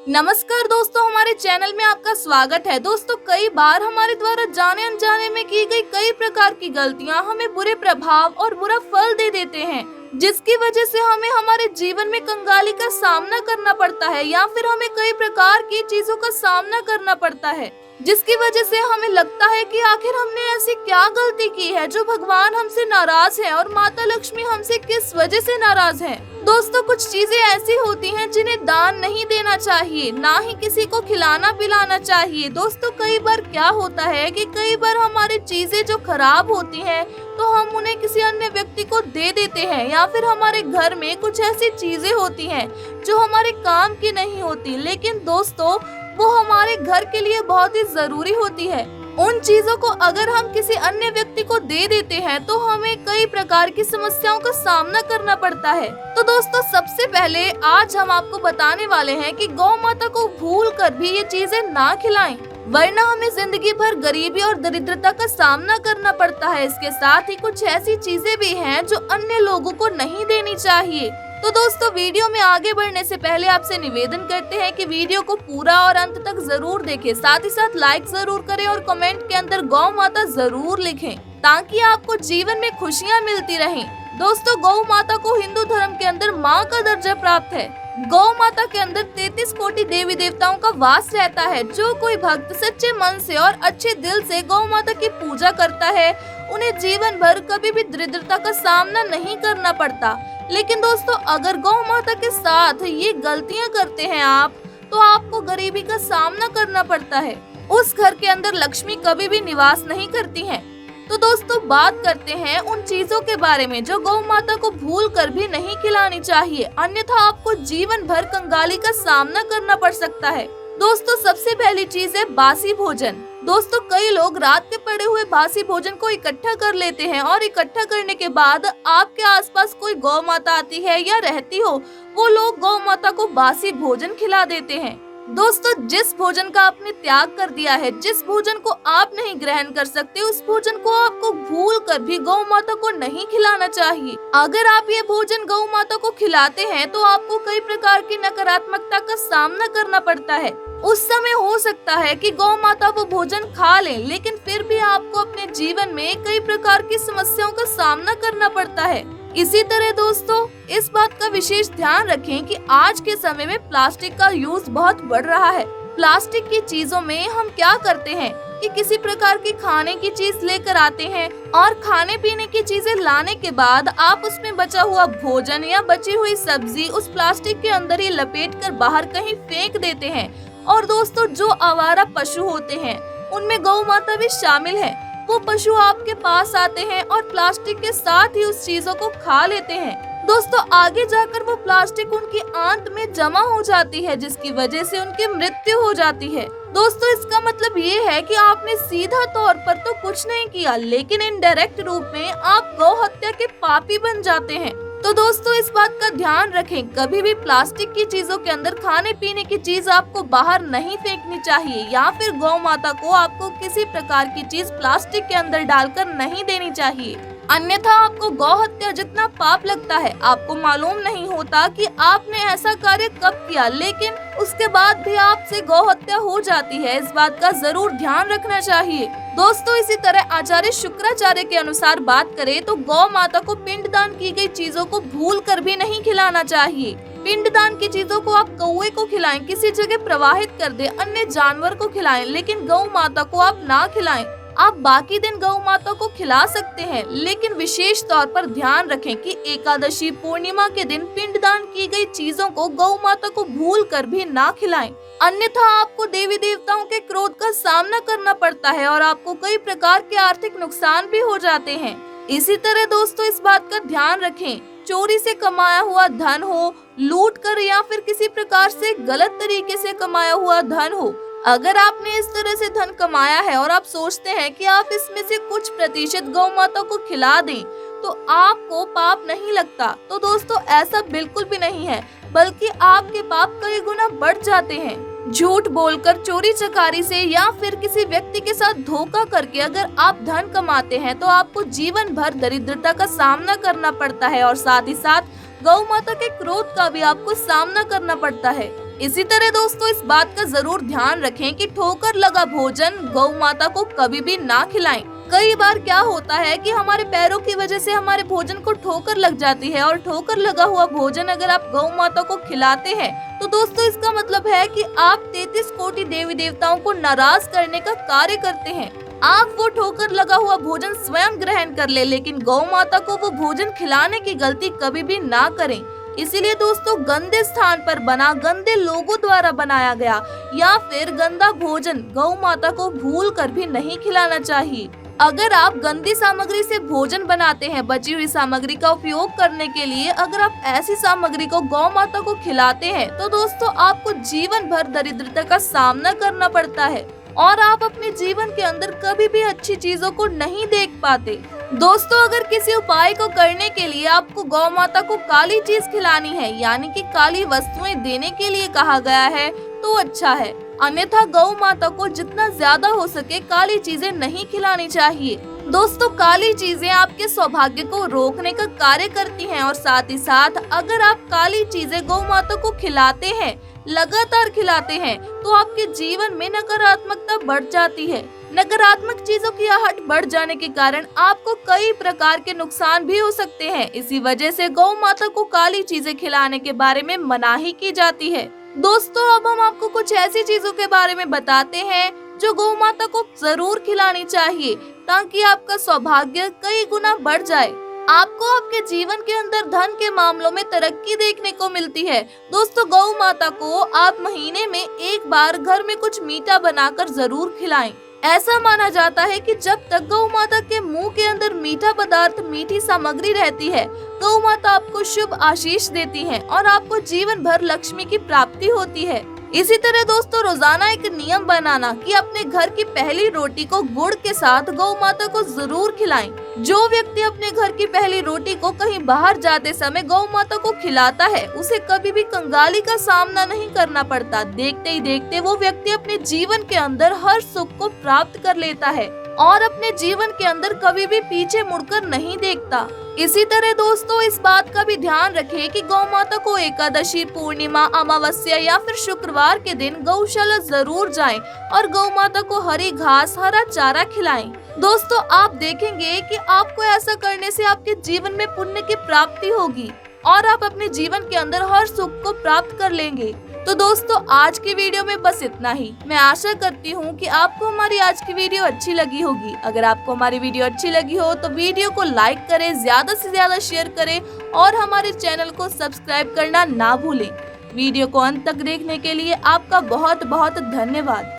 नमस्कार दोस्तों, हमारे चैनल में आपका स्वागत है। दोस्तों, कई बार हमारे द्वारा जाने अनजाने में की गई कई प्रकार की गलतियां हमें बुरे प्रभाव और बुरा फल दे देते हैं, जिसकी वजह से हमें हमारे जीवन में कंगाली का सामना करना पड़ता है या फिर हमें कई प्रकार की चीजों का सामना करना पड़ता है, जिसकी वजह से हमें लगता है कि आखिर हमने ऐसी क्या गलती की है जो भगवान हमसे नाराज है और माता लक्ष्मी हमसे किस वजह से नाराज है। दोस्तों, कुछ चीजें ऐसी होती हैं जिन्हें दान नहीं देना चाहिए, ना ही किसी को खिलाना पिलाना चाहिए। दोस्तों, कई बार क्या होता है कि कई बार हमारी चीजें जो खराब होती हैं तो हम उन्हें किसी अन्य व्यक्ति को दे देते हैं, या फिर हमारे घर में कुछ ऐसी चीजें होती हैं जो हमारे काम की नहीं होती, लेकिन दोस्तों वो हमारे घर के लिए बहुत ही जरूरी होती है। उन चीजों को अगर हम किसी अन्य व्यक्ति को दे देते हैं तो हमें कई प्रकार की समस्याओं का सामना करना पड़ता है। तो दोस्तों, सबसे पहले आज हम आपको बताने वाले हैं कि गौ माता को भूल कर भी ये चीजें ना खिलाएं, वरना हमें जिंदगी भर गरीबी और दरिद्रता का सामना करना पड़ता है। इसके साथ ही कुछ ऐसी चीजें भी हैं जो अन्य लोगों को नहीं देनी चाहिए। तो दोस्तों, वीडियो में आगे बढ़ने से पहले आपसे निवेदन करते हैं कि वीडियो को पूरा और अंत तक जरूर देखें, साथ ही साथ लाइक जरूर करें और कमेंट के अंदर गौ माता जरूर लिखें, ताकि आपको जीवन में खुशियां मिलती रहें। दोस्तों, गौ माता को हिंदू धर्म के अंदर माँ का दर्जा प्राप्त है। गौ माता के अंदर 33 कोटि देवी देवताओं का वास रहता है। जो कोई भक्त सच्चे मन से और अच्छे दिल से गौ माता की पूजा करता है, उन्हें जीवन भर कभी भी दरिद्रता का सामना नहीं करना पड़ता। लेकिन दोस्तों, अगर गौ माता के साथ ये गलतियां करते हैं आप, तो आपको गरीबी का सामना करना पड़ता है। उस घर के अंदर लक्ष्मी कभी भी निवास नहीं करती हैं। तो दोस्तों, बात करते हैं उन चीजों के बारे में जो गौ माता को भूल कर भी नहीं खिलानी चाहिए, अन्यथा आपको जीवन भर कंगाली का सामना करना पड़ सकता है। दोस्तों, सबसे पहली चीज है बासी भोजन। दोस्तों, कई लोग रात के पड़े हुए बासी भोजन को इकट्ठा कर लेते हैं और इकट्ठा करने के बाद आपके आसपास कोई गौ माता आती है या रहती हो, वो लोग गौ माता को बासी भोजन खिला देते हैं। दोस्तों, जिस भोजन का आपने त्याग कर दिया है, जिस भोजन को आप नहीं ग्रहण कर सकते, उस भोजन को आपको भूल कर भी गौ माता को नहीं खिलाना चाहिए। अगर आप ये भोजन गौ माता को खिलाते हैं तो आपको कई प्रकार की नकारात्मकता का सामना करना पड़ता है। उस समय हो सकता है कि गौ माता वो भोजन खा ले, लेकिन फिर भी आपको अपने जीवन में कई प्रकार की समस्याओं का सामना करना पड़ता है। इसी तरह दोस्तों, इस बात का विशेष ध्यान रखें कि आज के समय में प्लास्टिक का यूज बहुत बढ़ रहा है। प्लास्टिक की चीजों में हम क्या करते हैं कि किसी प्रकार की खाने की चीज लेकर आते हैं और खाने पीने की चीजें लाने के बाद आप उसमें बचा हुआ भोजन या बची हुई सब्जी उस प्लास्टिक के अंदर ही लपेट कर बाहर कहीं फेंक देते हैं। और दोस्तों, जो आवारा पशु होते हैं उनमें गौ माता भी शामिल है। वो पशु आपके पास आते हैं और प्लास्टिक के साथ ही उस चीजों को खा लेते हैं। दोस्तों, आगे जाकर वो प्लास्टिक उनकी आंत में जमा हो जाती है, जिसकी वजह से उनकी मृत्यु हो जाती है। दोस्तों, इसका मतलब ये है कि आपने सीधा तौर पर तो कुछ नहीं किया, लेकिन इनडायरेक्ट रूप में आप गौ हत्या के पापी बन जाते हैं। तो दोस्तों, इस बात का ध्यान रखें, कभी भी प्लास्टिक की चीजों के अंदर खाने पीने की चीज आपको बाहर नहीं फेंकनी चाहिए, या फिर गौ माता को आपको किसी प्रकार की चीज प्लास्टिक के अंदर डालकर नहीं देनी चाहिए, अन्यथा आपको गौ हत्या जितना पाप लगता है। आपको मालूम नहीं होता कि आपने ऐसा कार्य कब किया, लेकिन उसके बाद भी आपसे गौ हत्या हो जाती है। इस बात का जरूर ध्यान रखना चाहिए। दोस्तों, इसी तरह आचार्य शुक्राचार्य के अनुसार बात करें तो गौ माता को पिंडदान की गई चीजों को भूल कर भी नहीं खिलाना चाहिए। पिंडदान की चीजों को आप कौवे को खिलाएं, किसी जगह प्रवाहित कर दे, अन्य जानवर को खिलाएं, लेकिन गौ माता को आप ना खिलाएं। आप बाकी दिन गौ माता को खिला सकते हैं, लेकिन विशेष तौर पर ध्यान रखें कि एकादशी पूर्णिमा के दिन पिंडदान की गई चीजों को गौ माता को भूल कर भी ना खिलाएं, अन्यथा आपको देवी देवताओं के क्रोध का सामना करना पड़ता है और आपको कई प्रकार के आर्थिक नुकसान भी हो जाते हैं। इसी तरह दोस्तों, इस बात का ध्यान रखें, चोरी से कमाया हुआ धन हो, लूट कर या फिर किसी प्रकार से गलत तरीके से कमाया हुआ धन हो, अगर आपने इस तरह से धन कमाया है और आप सोचते हैं कि आप इसमें से कुछ प्रतिशत गौ माता को खिला दें तो आपको पाप नहीं लगता, तो दोस्तों ऐसा बिल्कुल भी नहीं है, बल्कि आपके पाप कई गुना बढ़ जाते हैं। झूठ बोलकर, चोरी चकारी से या फिर किसी व्यक्ति के साथ धोखा करके अगर आप धन कमाते हैं तो आपको जीवन भर दरिद्रता का सामना करना पड़ता है और साथ ही साथ गौ माता के क्रोध का भी आपको सामना करना पड़ता है। इसी तरह दोस्तों इस बात का जरूर ध्यान रखें कि ठोकर लगा भोजन गौ माता को कभी भी ना खिलाएं। कई बार क्या होता है कि हमारे पैरों की वजह से हमारे भोजन को ठोकर लग जाती है और ठोकर लगा हुआ भोजन अगर आप गौ माता को खिलाते हैं तो दोस्तों इसका मतलब है कि आप 33 कोटि देवी देवताओं को नाराज करने का कार्य करते हैं। आप वो ठोकर लगा हुआ भोजन स्वयं ग्रहण कर ले, लेकिन गौ माता को वो भोजन खिलाने की गलती कभी भी ना करें। इसीलिए दोस्तों गंदे स्थान पर बना, गंदे लोगों द्वारा बनाया गया या फिर गंदा भोजन गौ माता को भूल कर भी नहीं खिलाना चाहिए। अगर आप गंदी सामग्री से भोजन बनाते हैं, बची हुई सामग्री का उपयोग करने के लिए अगर आप ऐसी सामग्री को गौ माता को खिलाते हैं तो दोस्तों आपको जीवन भर दरिद्रता का सामना करना पड़ता है और आप अपने जीवन के अंदर कभी भी अच्छी चीजों को नहीं देख पाते। दोस्तों अगर किसी उपाय को करने के लिए आपको गौ माता को काली चीज खिलानी है, यानी कि काली वस्तुएं देने के लिए कहा गया है, तो अच्छा है। अन्यथा गौ माता को जितना ज्यादा हो सके काली चीजें नहीं खिलानी चाहिए। दोस्तों काली चीजें आपके सौभाग्य को रोकने का कार्य करती हैं और साथ ही साथ अगर आप काली चीजें गौ माता को खिलाते हैं, लगातार खिलाते हैं, तो आपके जीवन में नकारात्मकता बढ़ जाती है। नकारात्मक चीजों की आहट बढ़ जाने के कारण आपको कई प्रकार के नुकसान भी हो सकते हैं। इसी वजह से गौ माता को काली चीजें खिलाने के बारे में मनाही की जाती है। दोस्तों अब हम आपको कुछ ऐसी चीजों के बारे में बताते हैं जो गौ माता को जरूर खिलानी चाहिए ताकि आपका सौभाग्य कई गुना बढ़ जाए। आपको आपके जीवन के अंदर धन के मामलों में तरक्की देखने को मिलती है। दोस्तों गौ माता को आप महीने में एक बार घर में कुछ मीठा बनाकर जरूर खिलाएं। ऐसा माना जाता है कि जब तक गौ माता के मुंह के अंदर मीठा पदार्थ, मीठी सामग्री रहती है, गौ माता आपको शुभ आशीष देती है और आपको जीवन भर लक्ष्मी की प्राप्ति होती है। इसी तरह दोस्तों रोजाना एक नियम बनाना कि अपने घर की पहली रोटी को गुड़ के साथ गौ माता को जरूर खिलाएं। जो व्यक्ति अपने घर की पहली रोटी को कहीं बाहर जाते समय गौ माता को खिलाता है उसे कभी भी कंगाली का सामना नहीं करना पड़ता। देखते ही देखते वो व्यक्ति अपने जीवन के अंदर हर सुख को प्राप्त कर लेता है और अपने जीवन के अंदर कभी भी पीछे मुड़कर नहीं देखता। इसी तरह दोस्तों इस बात का भी ध्यान रखें कि गौ माता को एकादशी, पूर्णिमा, अमावस्या या फिर शुक्रवार के दिन गौशाला जरूर जाएं और गौ माता को हरी घास, हरा चारा खिलाएं। दोस्तों आप देखेंगे कि आपको ऐसा करने से आपके जीवन में पुण्य की प्राप्ति होगी और आप अपने जीवन के अंदर हर सुख को प्राप्त कर लेंगे। तो दोस्तों आज की वीडियो में बस इतना ही। मैं आशा करती हूँ कि आपको हमारी आज की वीडियो अच्छी लगी होगी। अगर आपको हमारी वीडियो अच्छी लगी हो तो वीडियो को लाइक करें, ज्यादा से ज्यादा शेयर करें और हमारे चैनल को सब्सक्राइब करना ना भूलें। वीडियो को अंत तक देखने के लिए आपका बहुत बहुत धन्यवाद।